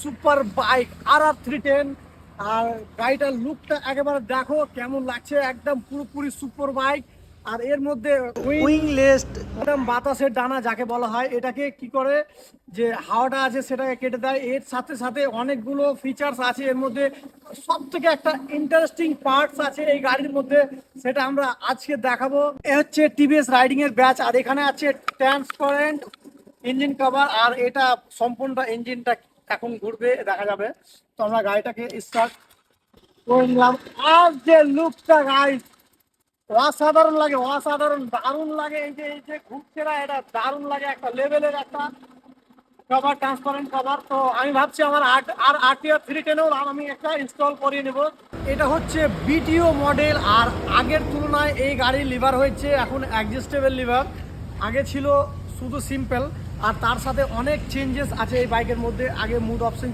Super bike RR 310। আর গাড়িটার লুকটা একেবারে দেখো কেমন লাগছে, একদম পুরোপুরি সুপার বাইক। আর এর মধ্যে উইংলেস বাতাসের ডানা যাকে বলা হয়, এটাকে কি করে যে হাওয়াটা আছে সেটাকে কেটে দেয়। এর সাথে সাথে অনেকগুলো ফিচার্স আছে এর মধ্যে। সব থেকে একটা ইন্টারেস্টিং পার্টস আছে এই গাড়ির মধ্যে, সেটা আমরা আজকে দেখাবো। এ হচ্ছে টিভিএস রাইডিং এর ব্যাচ, আর এখানে আছে ট্রান্সপারেন্ট ইঞ্জিন কভার। আর এটা সম্পূর্ণ ইঞ্জিনটা এখন ঘুরবে, দেখা যাবে। তো আমরা গাড়িটাকে স্টার্ট করে নিলাম। আর যে লুকটা গাইস, অসাধারণ লাগে, অসাধারণ দারুণ লাগে। এই যে ঘুরছে না, এটা দারুণ লাগে, একটা লেভেলের একটা কভার, ট্রান্সপারেন্ট কভার। তো আমি ভাবছি আমার RTR 310-ও আমি একটা ইনস্টল করিয়ে নেব। এটা হচ্ছে বিটিও মডেল, আর আগের তুলনায় এই গাড়ির লিভার হয়েছে এখন অ্যাডজাস্টেবল লিভার। আগে ছিল শুধু সিম্পল, আর তার সাথে অনেক চেঞ্জেস আছে এই বাইকের মধ্যে। আগে মুড অপশন